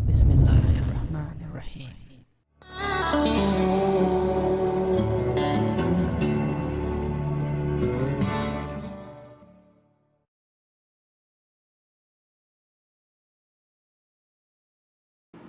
Bismillahirrahmanirrahim.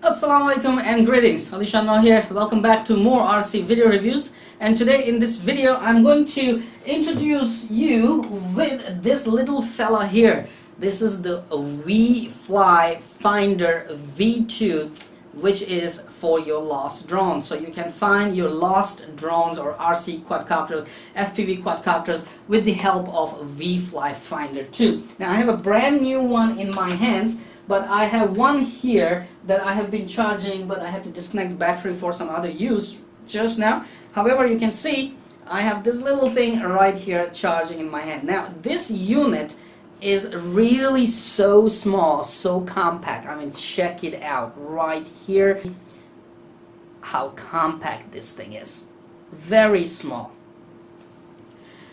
Assalamu alaikum and greetings. AliShanMao here. Welcome back to more RC video reviews. And today in this video I'm going to introduce you with this little fella here. This is the ViFly Finder V2, which is for your lost drones. So you can find your lost drones or RC quadcopters, FPV quadcopters with the help of ViFly Finder 2. Now I have a brand new one in my hands, but I have one here that I have been charging, but I had to disconnect the battery for some other use just now. However, you can see I have this little thing right here charging in my hand. Now this unit is really so small, so compact. I mean, check it out right here, how compact this thing is. Very small.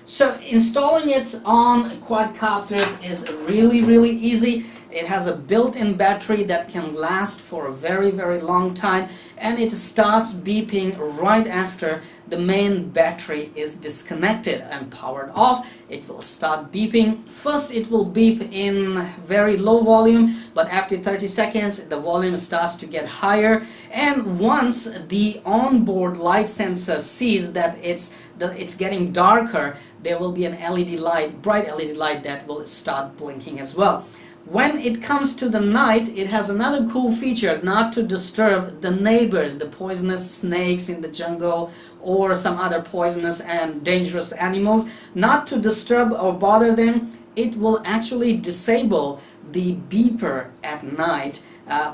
So installing it on quadcopters is really easy. It has a built-in battery that can last for a very long time, and it starts beeping right after the main battery is disconnected and powered off. It will start beeping. First it will beep in very low volume, but after 30 seconds the volume starts to get higher, and once the onboard light sensor sees that it's getting darker, there will be an LED light, bright LED light, that will start blinking as well. When it comes to the night, it has another cool feature: not to disturb the neighbors, the poisonous snakes in the jungle or some other poisonous and dangerous animals. Not to disturb or bother them, it will actually disable the beeper at night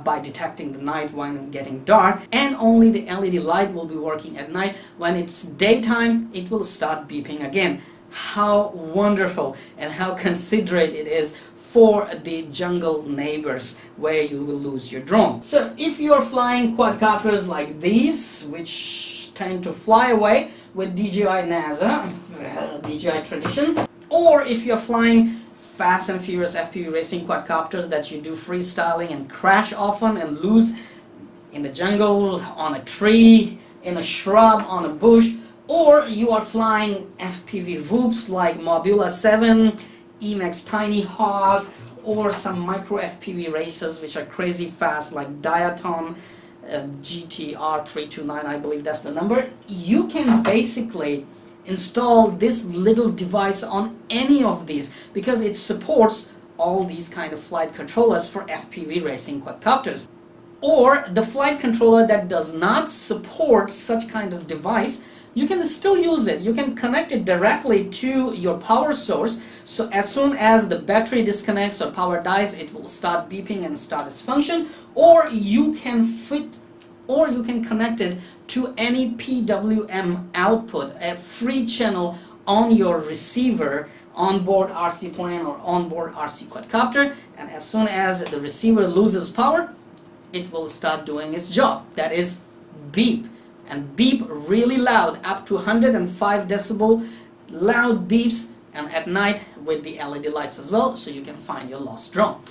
by detecting the night when getting dark, and only the LED light will be working at night. When it's daytime, it will start beeping again. How wonderful and how considerate it is for the jungle neighbors where you will lose your drone. So if you're flying quadcopters like these, which tend to fly away with DJI NASA, DJI Tradition, or if you're flying fast and furious FPV racing quadcopters that you do freestyling and crash often and lose in the jungle, on a tree, in a shrub, on a bush, or you are flying FPV VOOPs like Mobula 7, Emax Tiny Hawk, or some micro FPV races which are crazy fast like Diatom GTR 329, I believe that's the number. You can basically install this little device on any of these because it supports all these kind of flight controllers for FPV racing quadcopters. Or the flight controller that does not support such kind of device, you can still use it. You can connect it directly to your power source, so as soon as the battery disconnects or power dies, it will start beeping and start its function. Or you can connect it to any PWM output, a free channel on your receiver, onboard RC plane or onboard RC quadcopter, and as soon as the receiver loses power, it will start doing its job. That is beep. And beep really loud, up to 105 decibel loud beeps, and at night with the LED lights as well, so you can find your lost drone.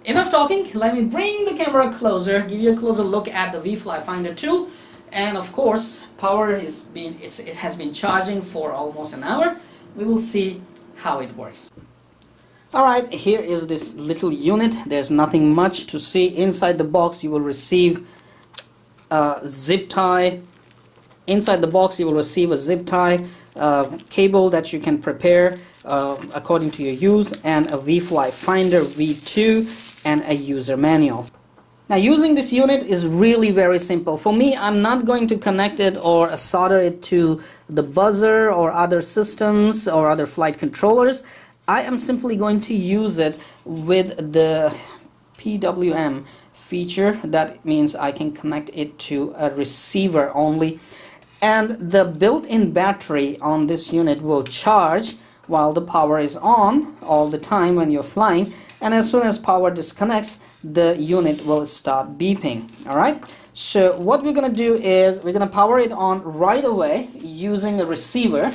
Enough talking, let me bring the camera closer, give you a closer look at the ViFly Finder 2, and of course power it has been charging for almost an hour. We will see how it works. Alright, here is this little unit. There's nothing much to see. Inside the box you will receive a zip tie. Inside the box you will receive a zip tie cable that you can prepare according to your use, and a ViFly Finder V2 and a user manual. Now using this unit is really very simple. For me, I'm not going to connect it or solder it to the buzzer or other systems or other flight controllers. I am simply going to use it with the PWM feature. That means I can connect it to a receiver only, and the built-in battery on this unit will charge while the power is on all the time when you're flying, and as soon as power disconnects, the unit will start beeping. Alright, so what we're gonna do is we're gonna power it on right away using a receiver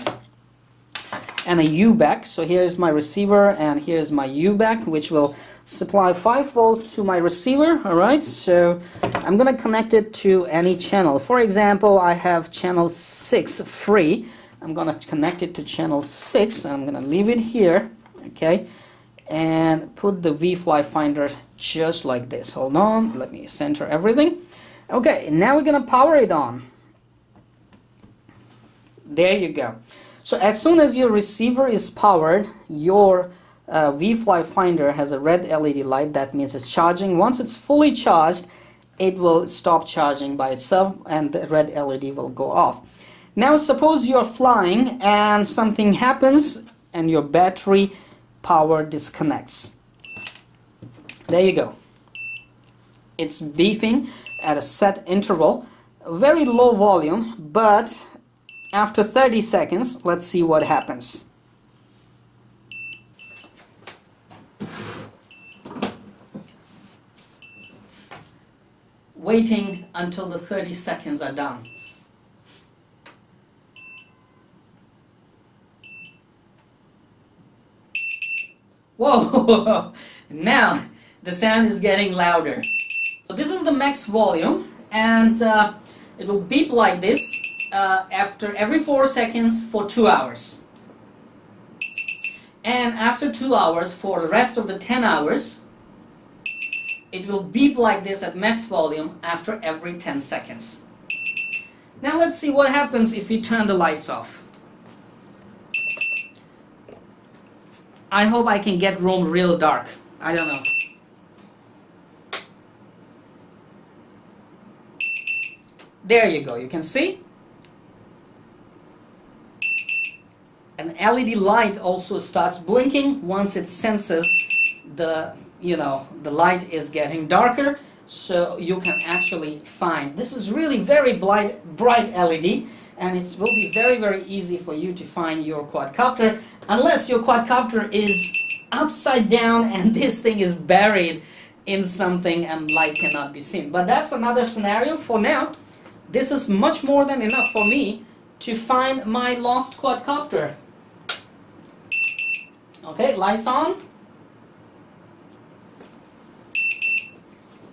and a U-back. So here is my receiver and here's my U-back, which will supply 5 volts to my receiver. Alright, so I'm gonna connect it to any channel. For example, I have channel 6 free. I'm gonna connect it to channel 6. I'm gonna leave it here, okay, and put the ViFly Finder just like this. Hold on, let me center everything. Okay, now we're gonna power it on. There you go. So as soon as your receiver is powered, your ViFly Finder has a red LED light. That means it's charging. Once it's fully charged, it will stop charging by itself and the red LED will go off. Now suppose you're flying and something happens and your battery power disconnects. There you go. It's beeping at a set interval, very low volume, but after 30 seconds, let's see what happens. Waiting until the 30 seconds are done. Whoa! Now the sound is getting louder. So this is the max volume, and it will beep like this after every 4 seconds for 2 hours. And after 2 hours, for the rest of the 10 hours, it will beep like this at max volume after every 10 seconds. Now let's see what happens if we turn the lights off. I hope I can get room real dark. I don't know. There you go, you can see. An LED light also starts blinking once it senses the light is getting darker, so you can actually find. This is really very bright LED, and it will be very easy for you to find your quadcopter, unless your quadcopter is upside down and this thing is buried in something and light cannot be seen. But that's another scenario. For now, this is much more than enough for me to find my lost quadcopter. Okay, lights on.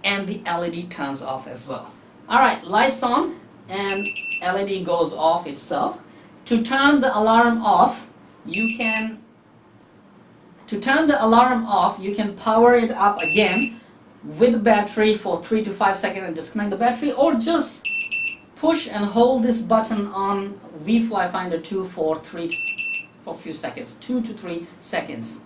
And the LED turns off as well. Alright, lights on and LED goes off itself. To turn the alarm off, you can power it up again with the battery for 3 to 5 seconds and disconnect the battery, or just push and hold this button on ViFly Finder 2 for a few seconds, 2 to 3 seconds.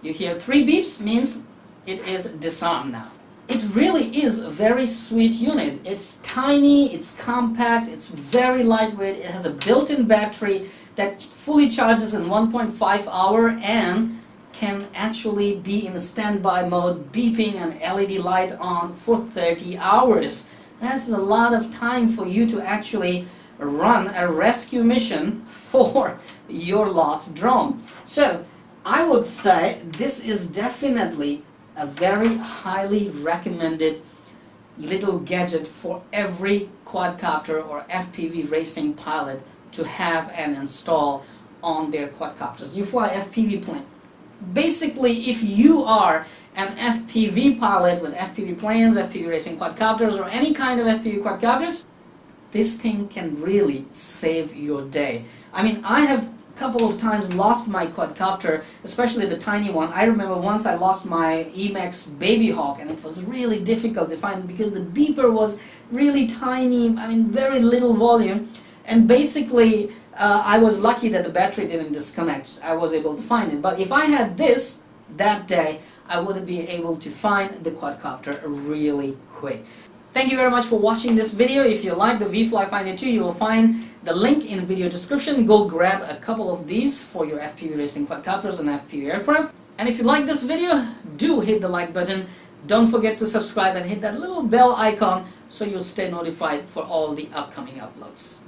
You hear 3 beeps, means it is disarmed now. It really is a very sweet unit. It's tiny, it's compact, it's very lightweight. It has a built-in battery that fully charges in 1.5 hours and can actually be in a standby mode, beeping an LED light on for 30 hours. That's a lot of time for you to actually run a rescue mission for your lost drone. So I would say this is definitely a very highly recommended little gadget for every quadcopter or FPV racing pilot to have and install on their quadcopters. You fly FPV plane. Basically, if you are an FPV pilot with FPV planes, FPV racing quadcopters, or any kind of FPV quadcopters, this thing can really save your day. I mean, I have couple of times lost my quadcopter, especially the tiny one. I remember once I lost my Emax Baby Hawk, and it was really difficult to find because the beeper was really tiny, I mean very little volume, and basically I was lucky that the battery didn't disconnect. I was able to find it, but if I had this that day, I wouldn't be able to find the quadcopter really quick. Thank you very much for watching this video. If you like the ViFly Finder 2, you will find the link in the video description. Go grab a couple of these for your FPV racing quadcopters and FPV aircraft. And if you like this video, do hit the like button. Don't forget to subscribe and hit that little bell icon so you'll stay notified for all the upcoming uploads.